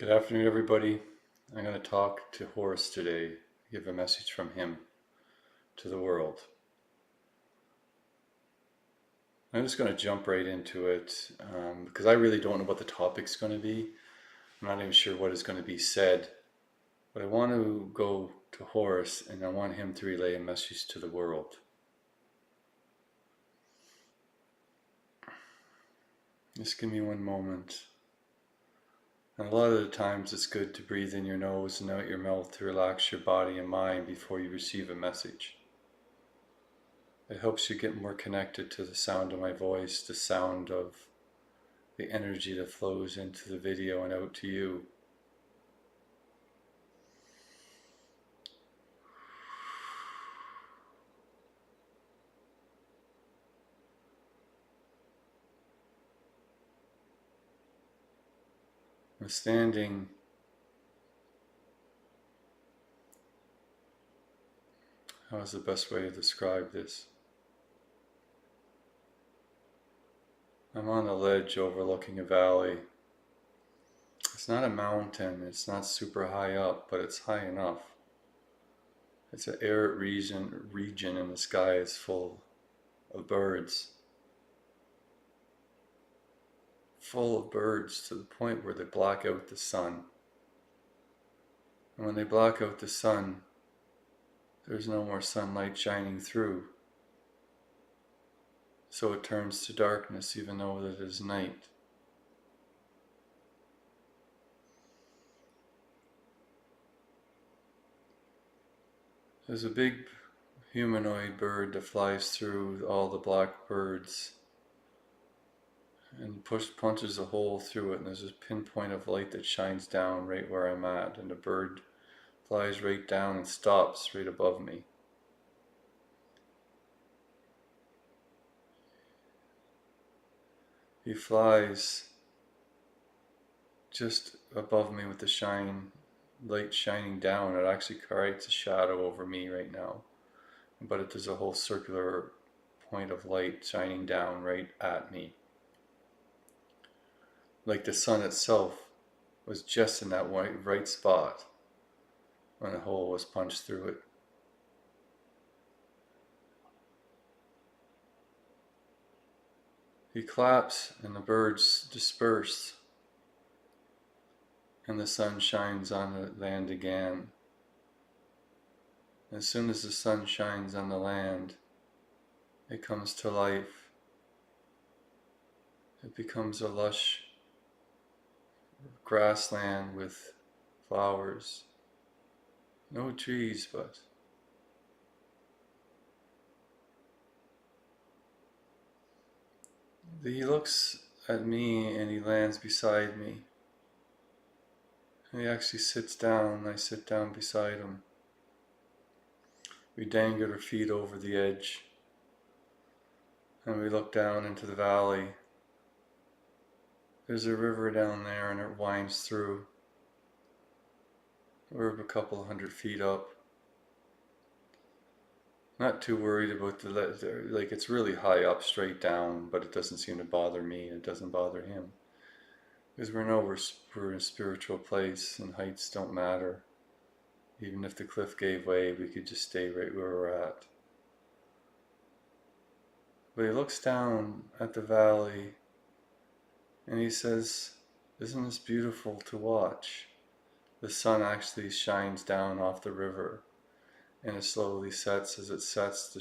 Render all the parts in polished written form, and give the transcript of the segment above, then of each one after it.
Good afternoon, everybody. I'm going to talk to Horus today, give a message from him to the world. I'm just going to jump right into it because I really don't know what the topic's going to be. I'm not even sure what is going to be said, but I want to go to Horus and I want him to relay a message to the world. Just give me one moment. And a lot of the times it's good to breathe in your nose and out your mouth to relax your body and mind before you receive a message. It helps you get more connected to the sound of my voice, the sound of the energy that flows into the video and out to you. I'm standing how is the best way to describe this? I'm on a ledge overlooking a valley. It's not a mountain, it's not super high up, but it's high enough. It's an arid region and the sky is full of birds. Full of birds to the point where they block out the sun. And when they block out the sun, there's no more sunlight shining through. So it turns to darkness even though it is night. There's a big humanoid bird that flies through all the black birds and punches a hole through it, and there's a pinpoint of light that shines down right where I'm at, and the bird flies right down and stops right above me. He flies just above me with the light shining down. It actually creates a shadow over me right now, but there's a whole circular point of light shining down right at me. Like the sun itself was just in that right spot when a hole was punched through it. He claps and the birds disperse and the sun shines on the land again. As soon as the sun shines on the land, it comes to life. It becomes a lush grassland with flowers. No trees, but he looks at me and he lands beside me. And he actually sits down and I sit down beside him. We dangle our feet over the edge and we look down into the valley. There's a river down there and it winds through. We're a couple hundred feet up. Not too worried about like it's really high up straight down, but it doesn't seem to bother me. It doesn't bother him. Because we're in a spiritual place and heights don't matter. Even if the cliff gave way, we could just stay right where we're at. But he looks down at the valley and he says, "Isn't this beautiful to watch?" The sun actually shines down off the river and it slowly sets. As it sets,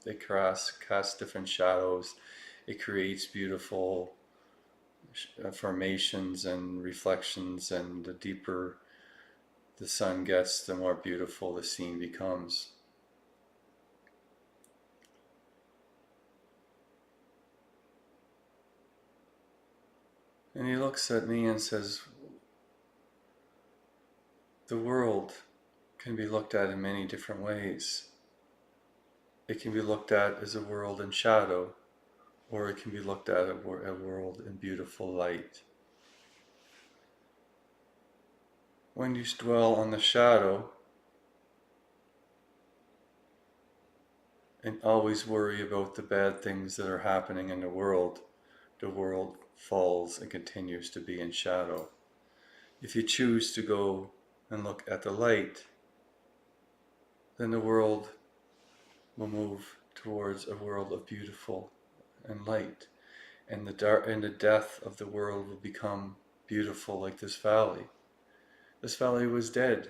it casts different shadows. It creates beautiful formations and reflections, and the deeper the sun gets, the more beautiful the scene becomes. And he looks at me and says, "The world can be looked at in many different ways. It can be looked at as a world in shadow, or it can be looked at as a world in beautiful light. When you dwell on the shadow and always worry about the bad things that are happening in the world falls and continues to be in shadow. If you choose to go and look at the light, then the world will move towards a world of beautiful and light. And the death of the world will become beautiful like this valley. This valley was dead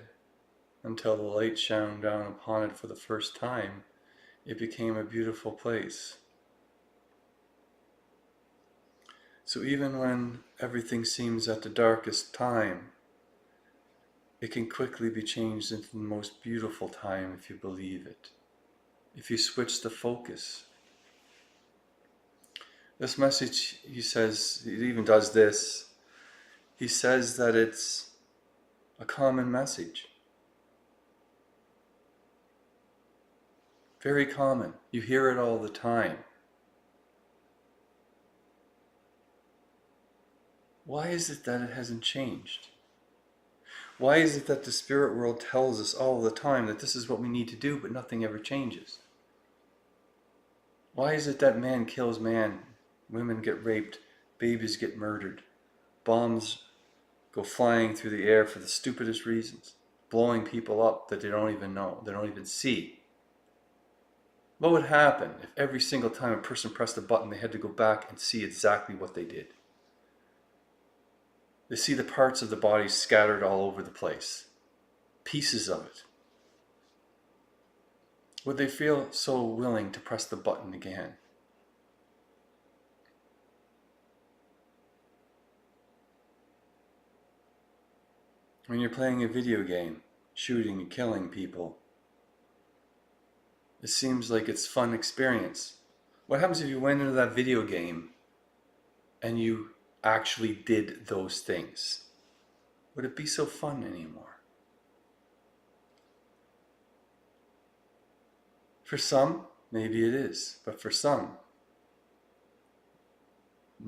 until the light shone down upon it for the first time. It became a beautiful place. So even when everything seems at the darkest time, it can quickly be changed into the most beautiful time if you believe it. If you switch the focus. This message, he says, he even does this. He says that it's a common message. Very common. You hear it all the time. Why is it that it hasn't changed? Why is it that the spirit world tells us all the time that this is what we need to do, but nothing ever changes? Why is it that man kills man, women get raped, babies get murdered, bombs go flying through the air for the stupidest reasons, blowing people up that they don't even know, they don't even see? What would happen if every single time a person pressed a button, they had to go back and see exactly what they did? They see the parts of the body scattered all over the place, pieces of it. Would they feel so willing to press the button again? When you're playing a video game, shooting and killing people, it seems like it's a fun experience. What happens if you went into that video game and you actually did those things? Would it be so fun anymore? For some, maybe it is, but for some,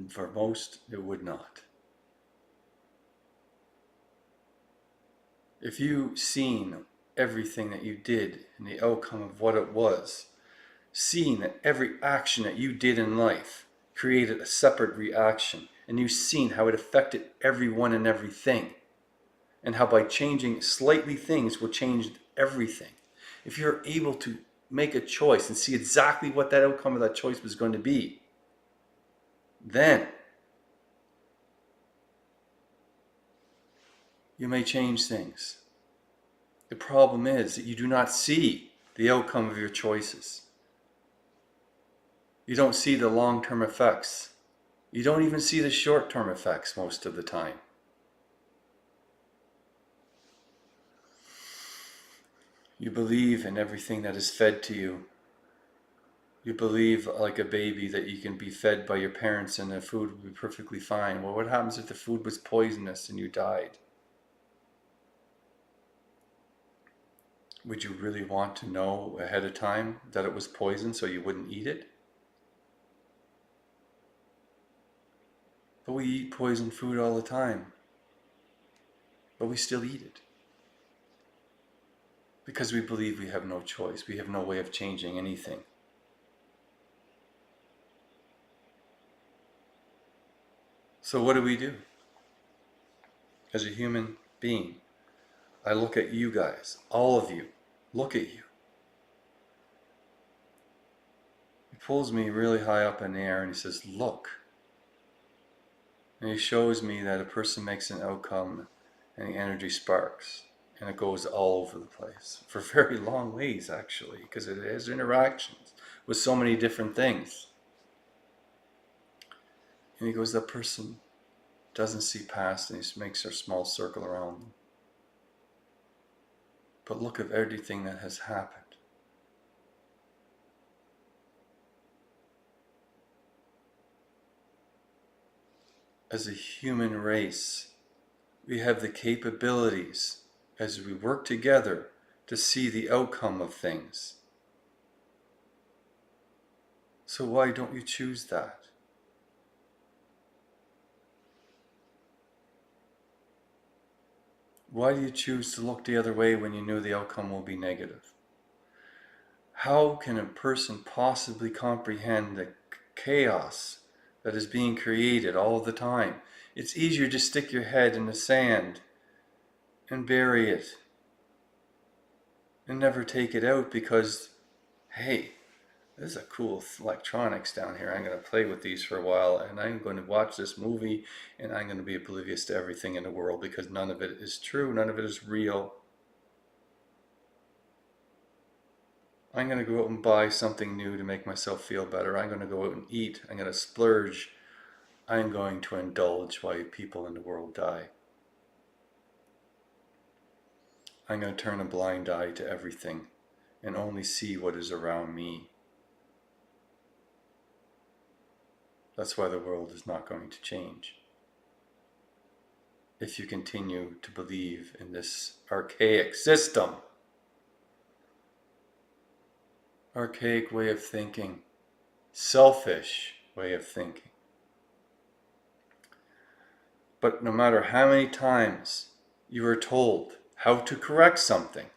for most, it would not. If you seen everything that you did and the outcome of what it was, seeing that every action that you did in life created a separate reaction, and you've seen how it affected everyone and everything, and how by changing slightly things will change everything. If you're able to make a choice and see exactly what that outcome of that choice was going to be, then you may change things. The problem is that you do not see the outcome of your choices. You don't see the long-term effects. You don't even see the short-term effects most of the time. You believe in everything that is fed to you. You believe like a baby that you can be fed by your parents and the food will be perfectly fine. Well, what happens if the food was poisonous and you died? Would you really want to know ahead of time that it was poison so you wouldn't eat it? But we eat poisoned food all the time. But we still eat it. Because we believe we have no choice. We have no way of changing anything. So what do we do? As a human being, I look at you guys, all of you, look at you. He pulls me really high up in the air and he says, look. And he shows me that a person makes an outcome and the energy sparks. And it goes all over the place for very long ways, actually, because it has interactions with so many different things. And he goes, that person doesn't see past, and he makes a small circle around them. But look at everything that has happened. As a human race, we have the capabilities as we work together to see the outcome of things. So why don't you choose that? Why do you choose to look the other way when you know the outcome will be negative? How can a person possibly comprehend the chaos that is being created all the time? It's easier to stick your head in the sand and bury it and never take it out because, hey, there's a cool electronics down here. I'm going to play with these for a while, and I'm going to watch this movie, and I'm going to be oblivious to everything in the world because none of it is true, none of it is real. I'm going to go out and buy something new to make myself feel better. I'm going to go out and eat. I'm going to splurge. I'm going to indulge while people in the world die. I'm going to turn a blind eye to everything and only see what is around me. That's why the world is not going to change. If you continue to believe in this archaic system, archaic way of thinking, selfish way of thinking. But no matter how many times you are told how to correct something,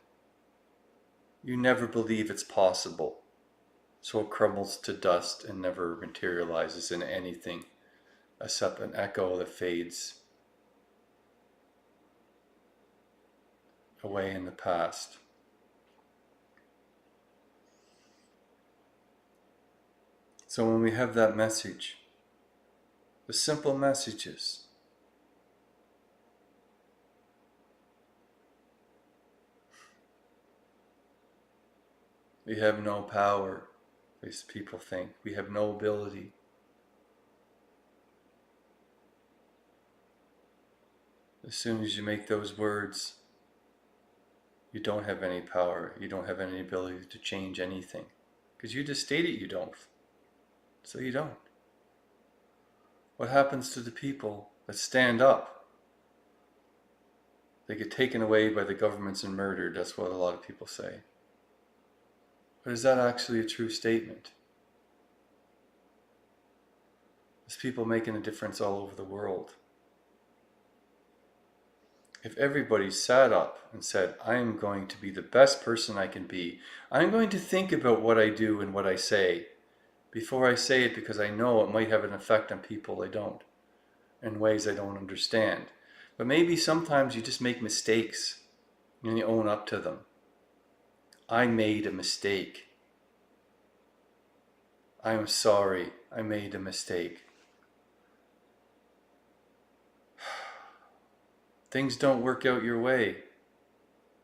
you never believe it's possible. So it crumbles to dust and never materializes in anything except an echo that fades away in the past. So when we have that message, the simple messages, we have no power, these people think. We have no ability. As soon as you make those words, you don't have any power. You don't have any ability to change anything. Because you just stated you don't. So you don't. What happens to the people that stand up? They get taken away by the governments and murdered. That's what a lot of people say. But is that actually a true statement? There's people making a difference all over the world. If everybody sat up and said, I am going to be the best person I can be, I'm going to think about what I do and what I say before I say it because I know it might have an effect on people I don't, in ways I don't understand. But maybe sometimes you just make mistakes and you own up to them. I made a mistake. I am sorry, I made a mistake. Things don't work out your way,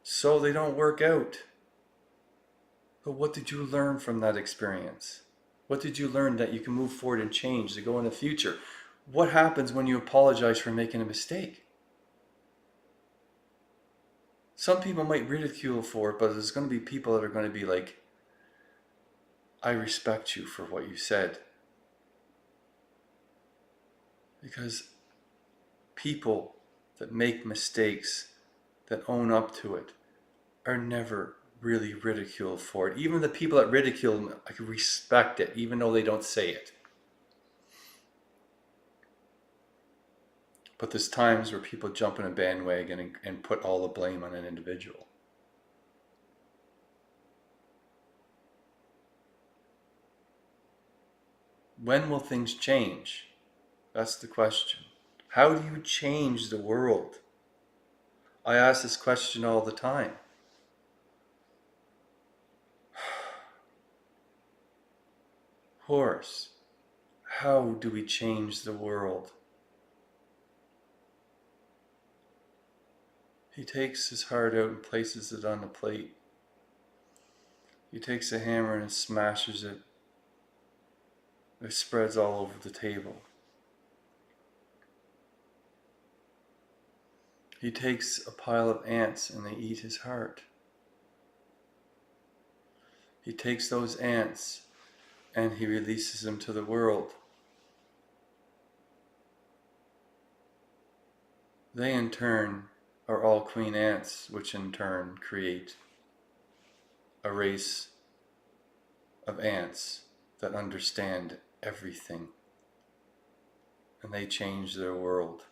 so they don't work out. But what did you learn from that experience? What did you learn that you can move forward and change to go in the future? What happens when you apologize for making a mistake? Some people might ridicule for it, but there's going to be people that are going to be like, I respect you for what you said. Because people that make mistakes, that own up to it, are never really ridiculed for it. Even the people that ridicule them, I can respect it, even though they don't say it. But there's times where people jump in a bandwagon and put all the blame on an individual. When will things change? That's the question. How do you change the world? I ask this question all the time. Horus, how do we change the world? He takes his heart out and places it on a plate. He takes a hammer and smashes it. It spreads all over the table. He takes a pile of ants and they eat his heart. He takes those ants and he releases them to the world. They in turn are all queen ants, which in turn create a race of ants that understand everything. And they change their world.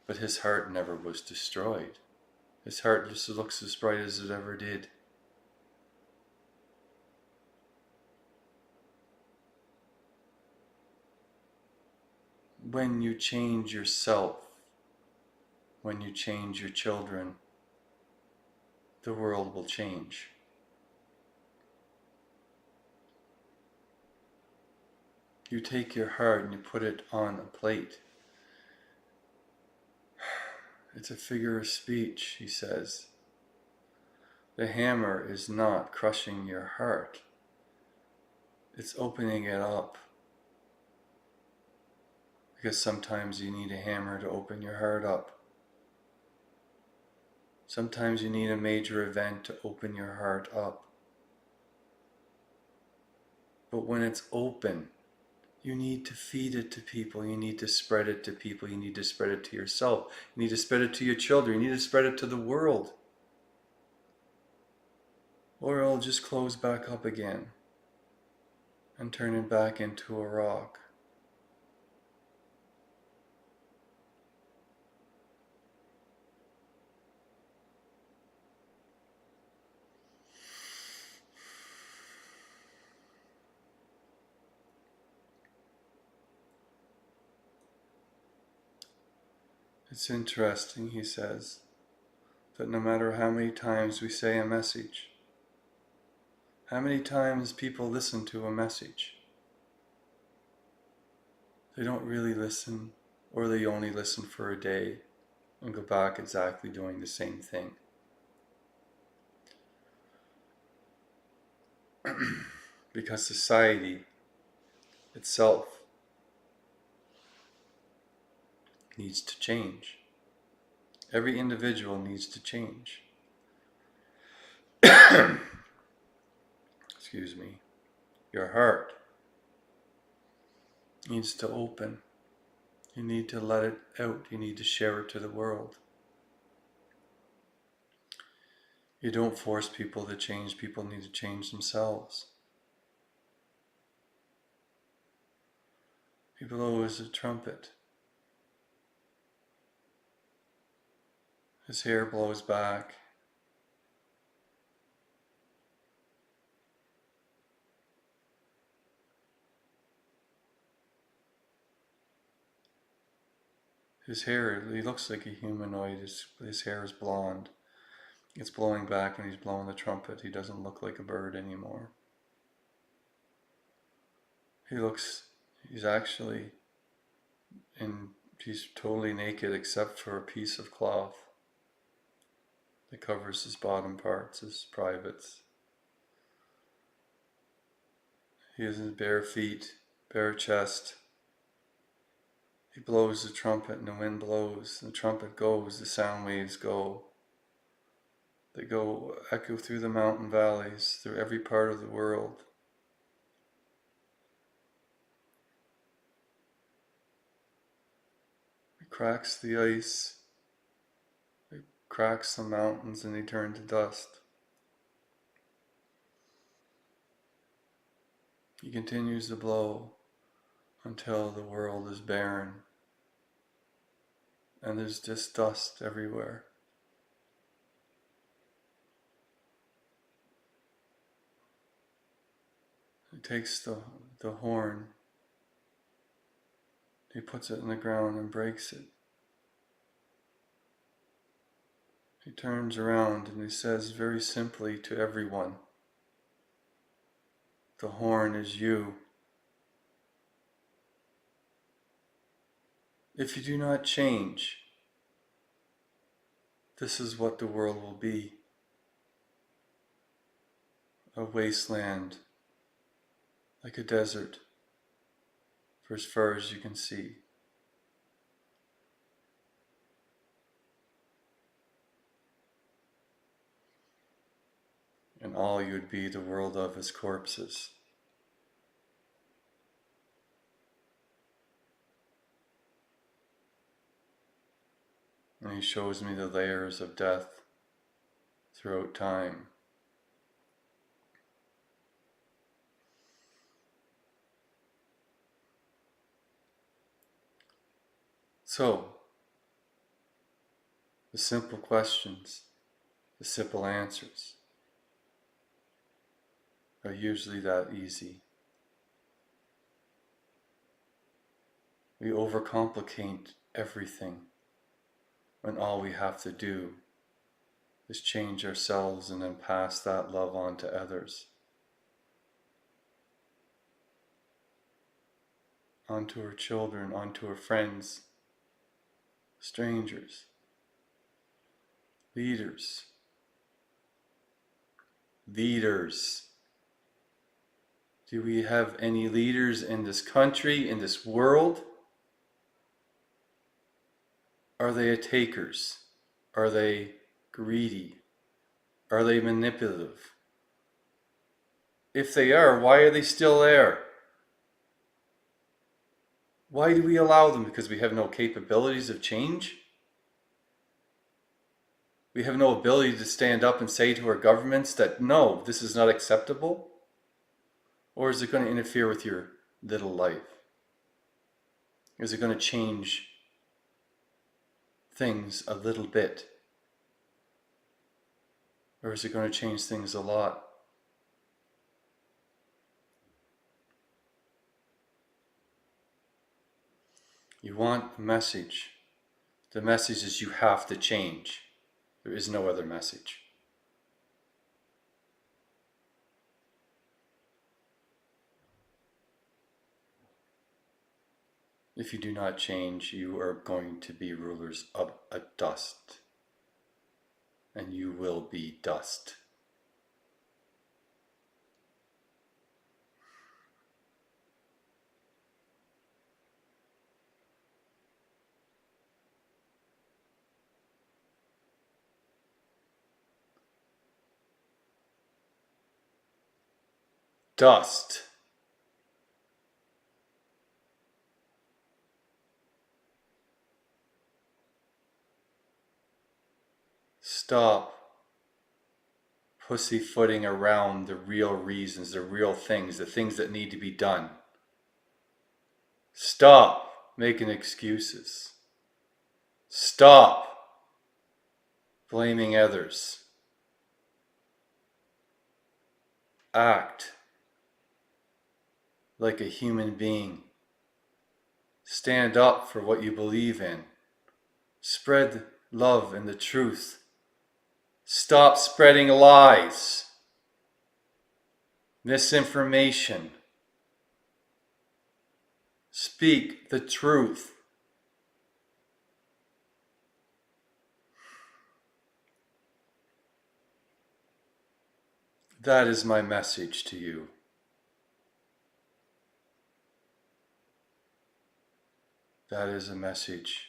But his heart never was destroyed. His heart just looks as bright as it ever did. When you change yourself, when you change your children, the world will change. You take your heart and you put it on a plate. It's a figure of speech, he says. The hammer is not crushing your heart. It's opening it up. Because sometimes you need a hammer to open your heart up. Sometimes you need a major event to open your heart up. But when it's open, you need to feed it to people. You need to spread it to people. You need to spread it to yourself. You need to spread it to your children. You need to spread it to the world. Or it'll just close back up again and turn it back into a rock. It's interesting, he says, that no matter how many times we say a message, how many times people listen to a message, they don't really listen, or they only listen for a day and go back exactly doing the same thing. Because society itself needs to change. Every individual needs to change. Excuse me. Your heart needs to open. You need to let it out. You need to share it to the world. You don't force people to change. People need to change themselves. He blows a trumpet. His hair blows back. His hair, he looks like a humanoid. His hair is blonde. It's blowing back when he's blowing the trumpet. He doesn't look like a bird anymore. He's actually he's totally naked except for a piece of cloth that covers his bottom parts, his privates. He has his bare feet, bare chest. He blows the trumpet and the wind blows, the trumpet goes, the sound waves go. They go echo through the mountain valleys, through every part of the world. It cracks the ice, it cracks the mountains, and they turn to dust. He continues to blow until the world is barren and there's just dust everywhere. He takes the horn, he puts it in the ground and breaks it. He turns around and he says very simply to everyone, "The horn is you. If you do not change, this is what the world will be. A wasteland, like a desert, for as far as you can see. And all you would be the world of is corpses." And he shows me the layers of death throughout time. So, the simple questions, the simple answers are usually that easy. We overcomplicate everything. when all we have to do is change ourselves and then pass that love on to others, onto our children, onto our friends, strangers, leaders. Leaders. Do we have any leaders in this country, in this world? Are they takers? Are they greedy? Are they manipulative? If they are, why are they still there? Why do we allow them? Because we have no capabilities of change? We have no ability to stand up and say to our governments that no, this is not acceptable? Or is it going to interfere with your little life? Is it going to change things a little bit? Or is it going to change things a lot? You want a message. The message is you have to change. There is no other message. If you do not change, you are going to be rulers of a dust. And you will be dust. Dust. Stop pussyfooting around the real reasons, the real things, the things that need to be done. Stop making excuses. Stop blaming others. Act like a human being. Stand up for what you believe in. Spread love and the truth. Stop spreading lies, misinformation. Speak the truth. That is my message to you. That is a message.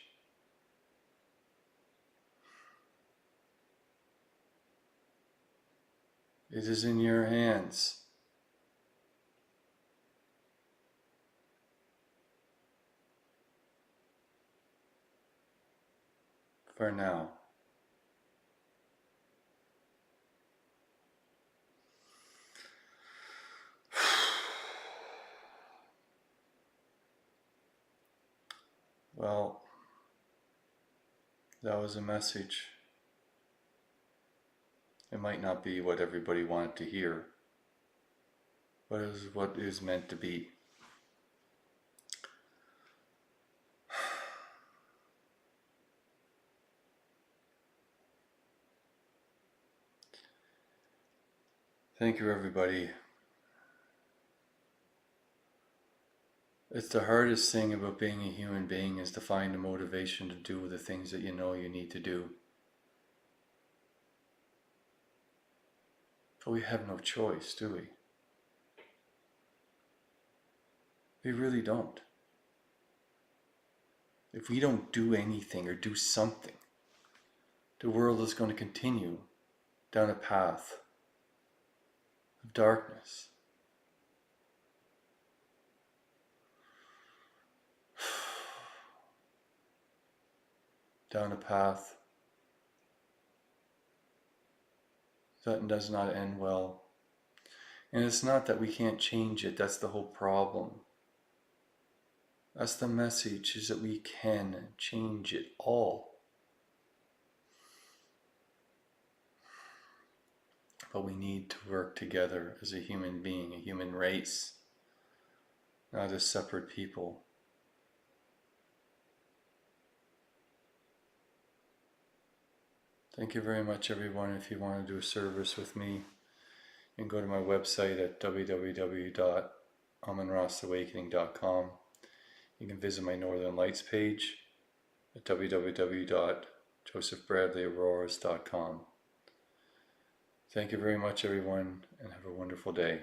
It is in your hands. For now. Well, that was a message. It might not be what everybody wanted to hear, but it is what is meant to be. Thank you, everybody. It's the hardest thing about being a human being is to find the motivation to do the things that you know you need to do. But we have no choice, do we? We really don't. If we don't do anything or do something, the world is going to continue down a path of darkness. Down a path that does not end well. And it's not that we can't change it, that's the whole problem. That's the message, is that we can change it all. But we need to work together as a human being, a human race, not as separate people. Thank you very much, everyone. If you want to do a service with me, you can go to my website at www.amonrosawakening.com. You can visit my Northern Lights page at www.josephbradleyauroras.com. Thank you very much, everyone, and have a wonderful day.